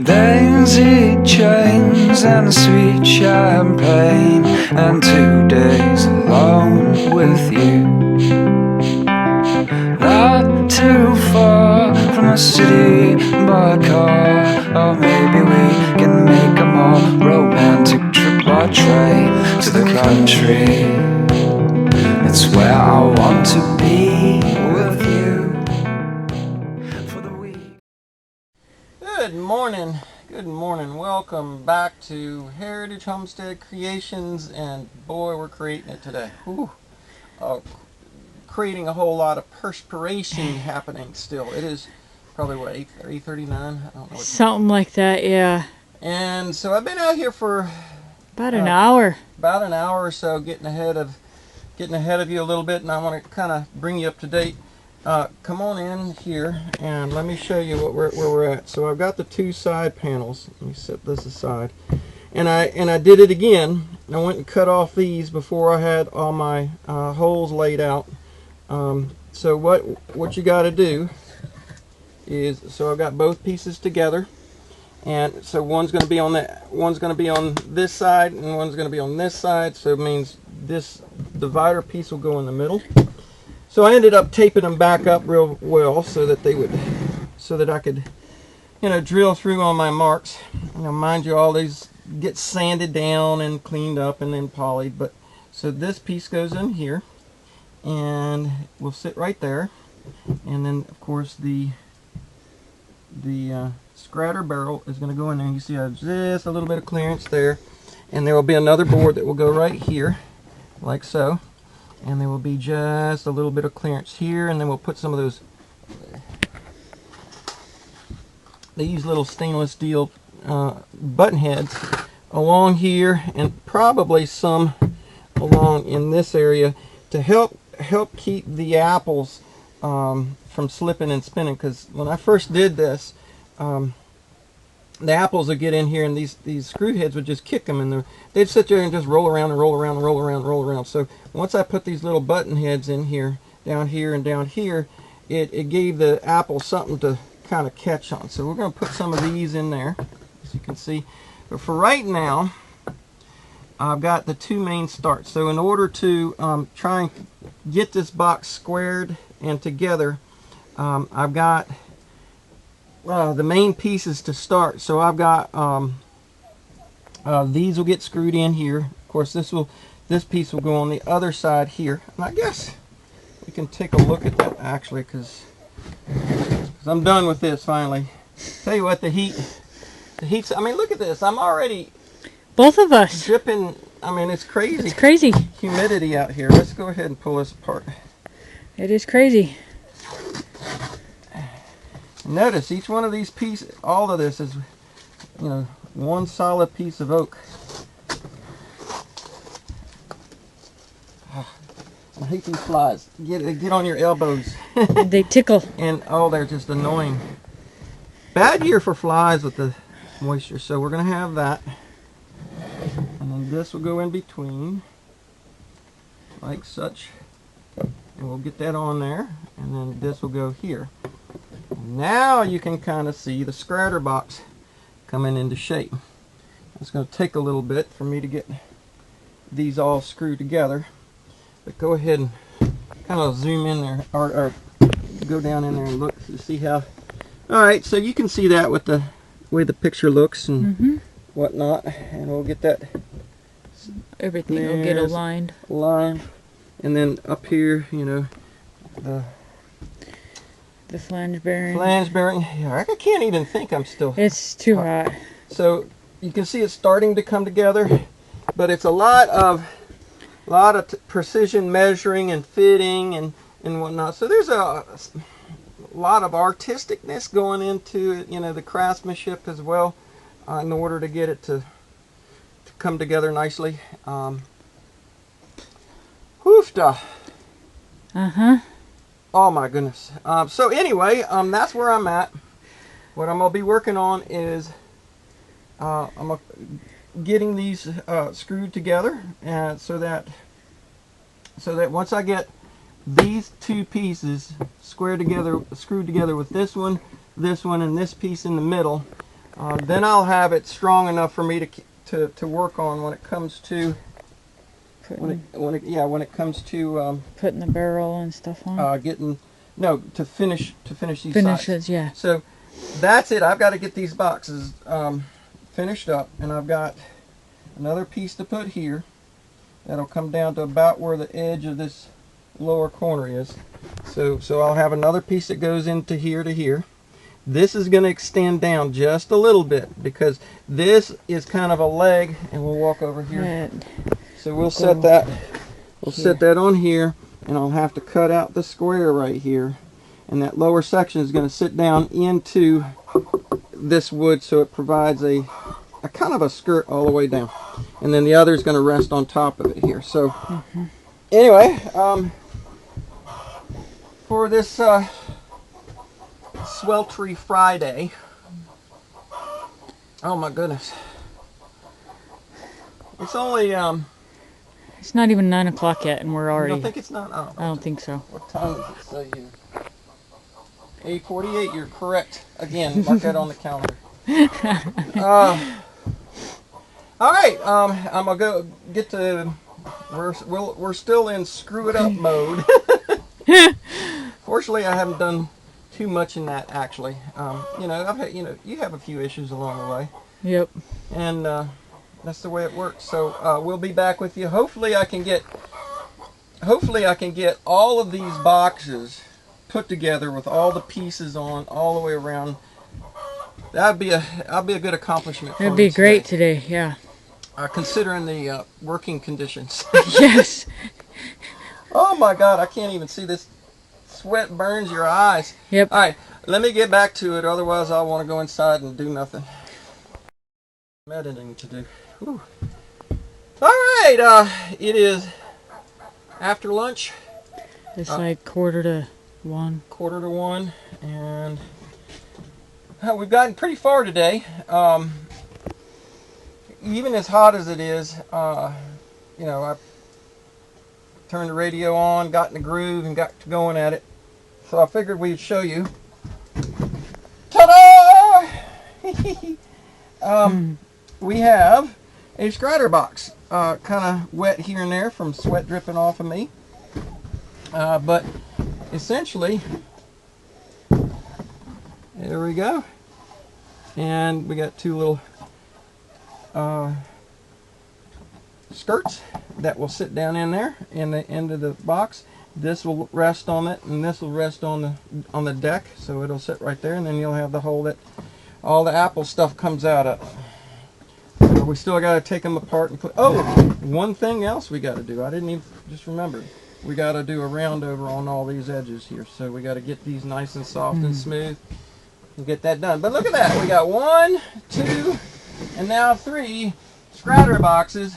Daisy chains and sweet champagne, and 2 days alone with you. Not too far from the city by car, or maybe we can make a more romantic trip by train to the country. It's where I want to be with you for the week. Good morning. Good morning. Welcome back to Heritage Homestead Creations, and boy, we're creating it today. Whew. Creating a whole lot of perspiration happening still. It is probably what, 8:39? I don't know. Something like that, yeah. And so I've been out here for About an hour. About an hour or so, getting ahead of you a little bit, and I want to kind of bring you up to date. Come on in here and let me show you where we're at. So I've got the two side panels. Let me set this aside. And I did it again. I went and cut off these before I had all my holes laid out. So what you got to do is, so I've got both pieces together, and so one's going to be on this side, and one's going to be on this side. So it means this divider piece will go in the middle. So I ended up taping them back up real well so that I could, drill through on my marks. Mind you, all these get sanded down and cleaned up and then polished. But so this piece goes in here and will sit right there, and then of course the scratter barrel is going to go in there. You see I have just a little bit of clearance there, and there will be another board that will go right here like so, and there will be just a little bit of clearance here, and then we'll put some of those, they use little stainless steel button heads along here, and probably some along in this area to help keep the apples from slipping and spinning. Because when I first did this, the apples would get in here, and these screw heads would just kick them, and they'd sit there and just roll around and roll around and roll around and roll around. So once I put these little button heads in here, down here and down here, it gave the apple something to kind of catch on. So we're going to put some of these in there, as you can see. But for right now, I've got the two main starts. So in order to try and get this box squared and together, I've got the main pieces to start. So I've got these will get screwed in here. Of course, this piece will go on the other side here. And I guess we can take a look at that actually, because I'm done with this finally. Tell you what, the heat's, I mean, look at this. I'm already, both of us, dripping. I mean, it's crazy. It's crazy. Humidity out here. Let's go ahead and pull this apart. It is crazy. Notice each one of these pieces, all of this is, one solid piece of oak. I hate these flies. Get on your elbows. They tickle. And oh, they're just annoying. Bad year for flies with the moisture. So we're going to have that. And then this will go in between, like such. And we'll get that on there. And then this will go here. Now you can kind of see the scratter box coming into shape. It's going to take a little bit for me to get these all screwed together. But go ahead and kind of zoom in there, or go down in there and look to see how. Alright, so you can see that with the way the picture looks and whatnot. And we'll get that. Everything will get aligned. And then up here, the flange bearing. Yeah, I can't even think. I'm still. It's too hot. So you can see it's starting to come together, but it's a lot of precision measuring and fitting and whatnot. So there's a lot of artisticness going into it, the craftsmanship as well, in order to get it to come together nicely. Hoofda. Oh my goodness. So anyway, that's where I'm at. What I'm going to be working on is getting these screwed together, and so that once I get these two pieces screwed together with this one, and this piece in the middle, Then I'll have it strong enough for me to work on when it comes to when it comes to putting the barrel and stuff on. To finish these Finishes, sides. yeah. So that's it. I've got to get these boxes finished up, and I've got another piece to put here that'll come down to about where the edge of this lower corner is. So I'll have another piece that goes into here to here. This is going to extend down just a little bit because this is kind of a leg, and we'll walk over here. Right. So we'll set that. We'll set that on here, and I'll have to cut out the square right here, and that lower section is going to sit down into this wood, so it provides a kind of a skirt all the way down, and then the other is going to rest on top of it here. So anyway, for this sweltry Friday. Oh my goodness. It's only It's not even 9 o'clock yet, and we're I already. don't think it's not. Oh, I don't think so. what time does it say here? 8:48. You're correct. Again, mark that on the calendar. All right. I'm gonna go get to. We're still in screw it up mode. Fortunately, I haven't done too much in that actually. I've had, you have a few issues along the way. Yep. And that's the way it works. So we'll be back with you. Hopefully I can get all of these boxes put together with all the pieces on all the way around. That'd be a good accomplishment. It'd be great today. Yeah. Considering the working conditions. Yes. Oh my God, I can't even see this. Sweat burns your eyes. Yep. All right, let me get back to it. Otherwise, I'll want to go inside and do nothing. Editing to do. Whew. All right, it is after lunch. It's like 1:45. 1:45, and we've gotten pretty far today. Even as hot as it is, I turned the radio on, got in the groove, and got to going at it. So I figured we'd show you. Ta-da! We have a Strider box, kind of wet here and there from sweat dripping off of me. But essentially, there we go. And we got two little skirts that will sit down in there in the end of the box. This will rest on it, and this will rest on the deck, so it'll sit right there, and then you'll have the hole that all the Apple stuff comes out of. We still got to take them apart and put. Oh, one thing else we got to do. I didn't even just remember. We got to do a round over on all these edges here, so we got to get these nice and soft and smooth. We'll get that done. But look at that. We got 1, 2, and now 3 Strider boxes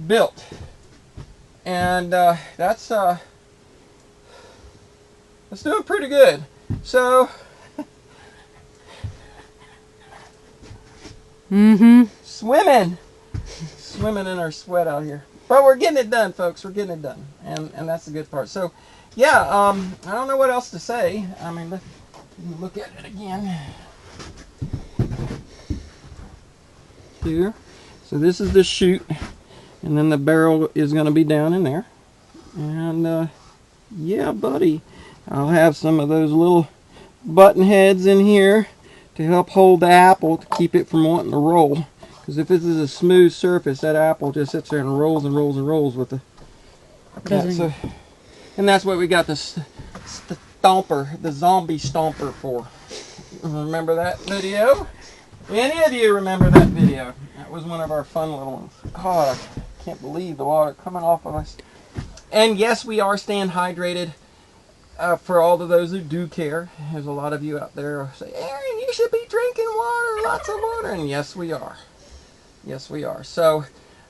built. And that's doing pretty good. So swimming in our sweat out here, but we're getting it done, folks. We're getting it done, and that's the good part. So yeah, I don't know what else to say. I mean, let's look at it again here. So this is the chute, and then the barrel is going to be down in there. And yeah, buddy, I'll have some of those little button heads in here to help hold the apple to keep it from wanting to roll. Because if this is a smooth surface, that apple just sits there and rolls and rolls and rolls with the. So, and that's what we got the stomper, the zombie stomper for. Remember that video? Any of you remember that video? That was one of our fun little ones. God, I can't believe the water coming off of us. And yes, we are staying hydrated. For all of those who do care, there's a lot of you out there who say, Aaron, you should be drinking water, lots of water. And yes, we are. Yes, we are. So,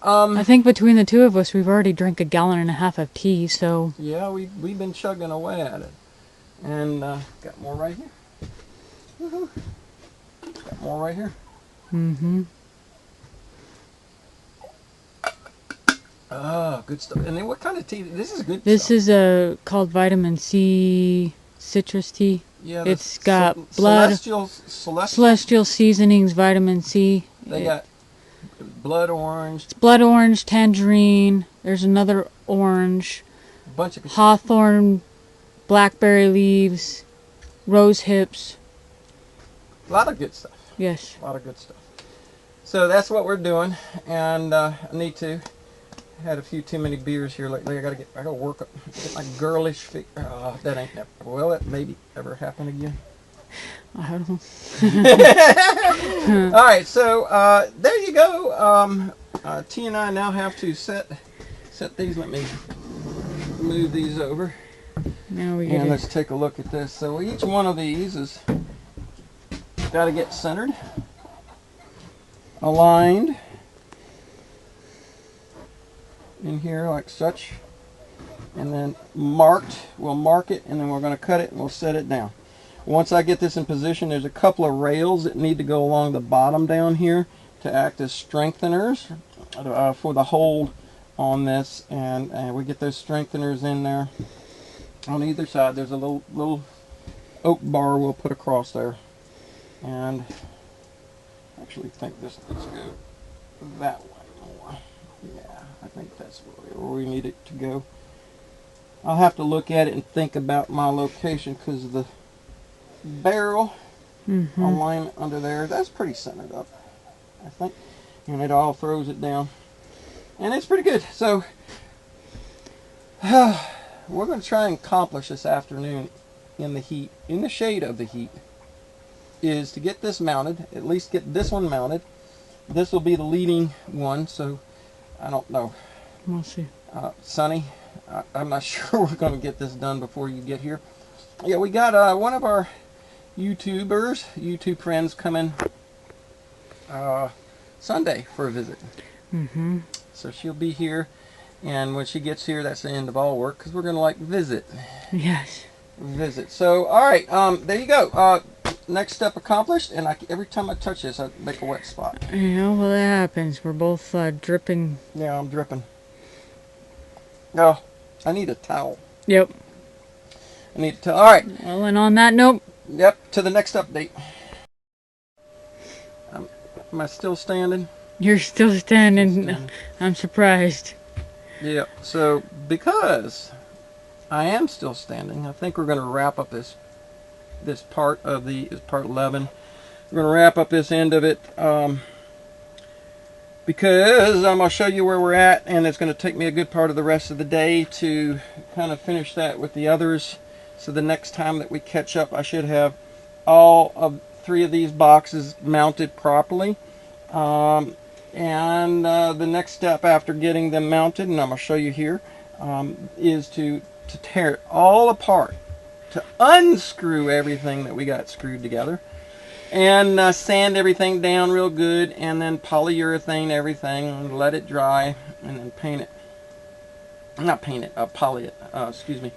I think between the two of us, we've already drank 1.5 gallons of tea. So yeah, we've been chugging away at it, and got more right here. Woohoo! Got more right here. Oh, good stuff. And then what kind of tea? This is good this stuff. is called vitamin C citrus tea. Yeah, It's got blood, celestial seasonings, vitamin C. They got blood orange. It's blood orange, tangerine. There's another orange. A bunch of Hawthorn, blackberry leaves, rose hips. A lot of good stuff. Yes. A lot of good stuff. So that's what we're doing, and I need to. Had a few too many beers here lately. I gotta work up, get my girlish figure. That ain't never. Well, that maybe ever happen again. I don't know. All right, so there you go. T and I now have to set these. Let me move these over. Now we get And let's take a look at this. So each one of these is got to get centered, aligned in here like such, and then marked. We'll mark it, and then we're going to cut it and we'll set it down. Once I get this in position, there's a couple of rails that need to go along the bottom down here to act as strengtheners for the hold on this, and we get those strengtheners in there on either side. There's a little oak bar we'll put across there, and I actually think this needs to go that way more. Yeah, I think that's where we need it to go. I'll have to look at it and think about my location, because of the barrel alignment under there. That's pretty centered up, I think, and it all throws it down, and it's pretty good. So we're going to try and accomplish this afternoon in the heat, in the shade of the heat, is to get this mounted, at least get this one mounted. This will be the leading one, so I don't know. We'll see. Sonny, I'm not sure we're going to get this done before you get here. Yeah, we got one of our YouTube friends coming Sunday for a visit. So she'll be here, and when she gets here, that's the end of all work, because we're going to visit. Yes. Visit. So, all right, there you go. Next step accomplished, and every time I touch this, I make a wet spot. Yeah, well, that happens. We're both dripping. Yeah, I'm dripping. Oh, I need a towel. Yep. I need a towel. All right. Well, and on that note. Yep, to the next update. Am I still standing? You're still standing. I'm surprised. Yeah, so because I am still standing, I think we're going to wrap up this part of part 11. We're going to wrap up this end of it because I'm going to show you where we're at, and it's going to take me a good part of the rest of the day to kind of finish that with the others. So the next time that we catch up, I should have all of 3 of these boxes mounted properly. And the next step after getting them mounted, and I'm going to show you here, is to tear it all apart, to unscrew everything that we got screwed together, and sand everything down real good, and then polyurethane everything, and let it dry, and then paint it. Not paint it, poly it, excuse me.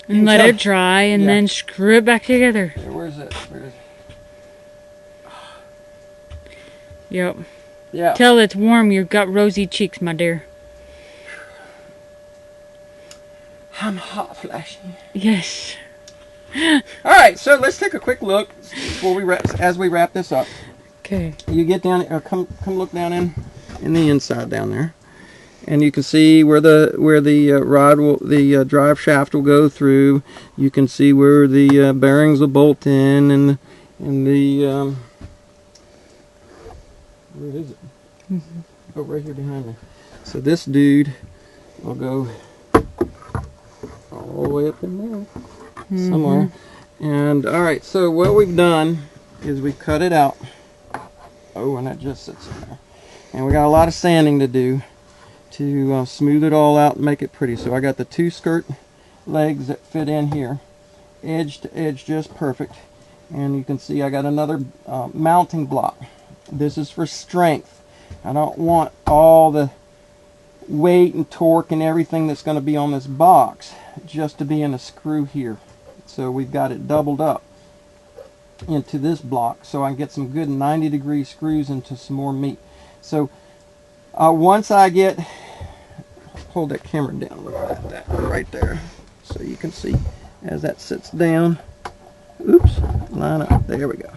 And let it dry, and then screw it back together. Where's it? Yep. Yeah. Till it's warm, you've got rosy cheeks, my dear. I'm hot flashing. Yes. All right, so let's take a quick look before as we wrap this up. Okay. You get down, come look down in the inside down there, and you can see where the rod will, the drive shaft will go through. You can see where the bearings will bolt in, and the where is it? Oh, right here behind me. So this dude will go all the way up in there somewhere. And all right, so what we've done is we cut it out. Oh, and that just sits in there. And we got a lot of sanding to do to smooth it all out and make it pretty. So I got the 2 skirt legs that fit in here, edge to edge, just perfect. And you can see I got another mounting block. This is for strength. I don't want all the weight and torque and everything that's going to be on this box just to be in a screw here. So we've got it doubled up into this block so I can get some good 90-degree screws into some more meat. So once I get, hold that camera down, look at that right there, so you can see as that sits down. Oops. Line up. There we go.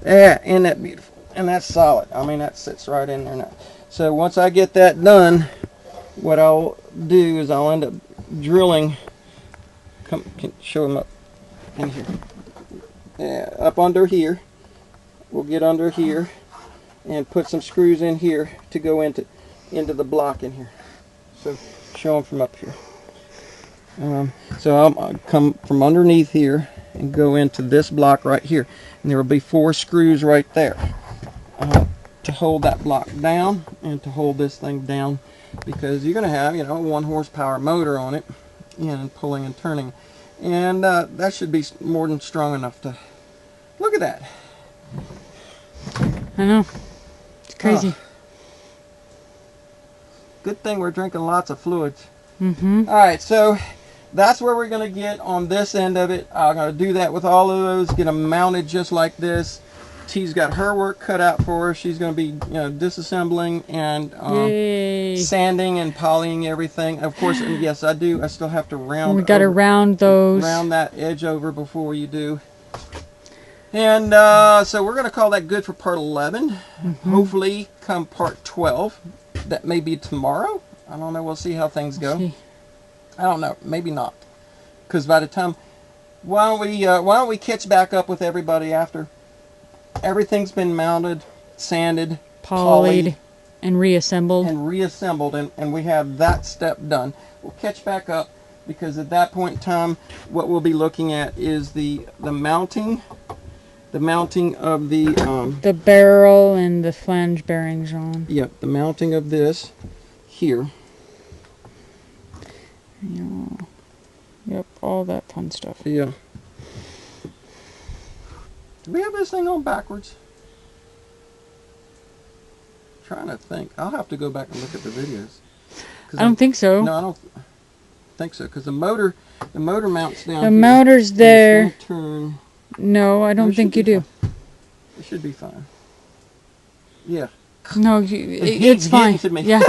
There, isn't that beautiful? And that's solid. I mean, that sits right in there now. So once I get that done, what I'll do is I'll end up drilling. Can show them up in here. Yeah, up under here. We'll get under here and put some screws in here to go into the block in here. So show them from up here. So I'll come from underneath here and go into this block right here, and there will be 4 screws right there to hold that block down and to hold this thing down, because you're going to have, you know, a 1 horsepower motor on it, and pulling and turning, and that should be more than strong enough to look at that. I know, it's crazy. Good thing we're drinking lots of fluids. Mm-hmm. All right, so that's where we're going to get on this end of it. I'm going to do that with all of those, get them mounted just like this. T's got her work cut out for her. She's going to be, you know, disassembling and sanding and polying everything. Of course, and yes, I do. I still have to round. We got to round those. Round that edge over before you do. And so we're going to call that good for part 11. Mm-hmm. Hopefully, come part 12. That may be tomorrow. I don't know. We'll see how things go. I don't know. Maybe not. Because by the time, why don't we catch back up with everybody after everything's been mounted, sanded, polyed, and reassembled. And we have that step done. We'll catch back up, because at that point in time, what we'll be looking at is the mounting of the barrel and the flange bearings on. Yep, the mounting of this here. Yeah. Yep, all that fun stuff. Yeah. Do we have this thing on backwards? I'm trying to think. I'll have to go back and look at the videos. I don't think so. No, I don't think so, because the motor mounts down. The here. motor's there. Turn. No, I don't think you do. It should be fine. Yeah. No, it's fine. Yeah.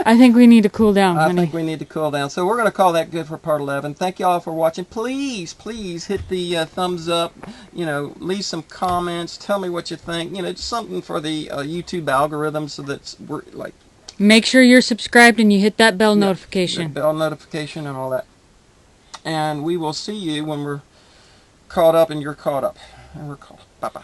I think we need to cool down, honey. I think we need to cool down. So we're going to call that good for part 11. Thank you all for watching. Please hit the thumbs up. You know, leave some comments. Tell me what you think. You know, just something for the YouTube algorithm, so that we're like. Make sure you're subscribed and you hit that bell notification. Bell notification and all that. And we will see you when we're caught up and you're caught up. And we're caught up. Bye-bye.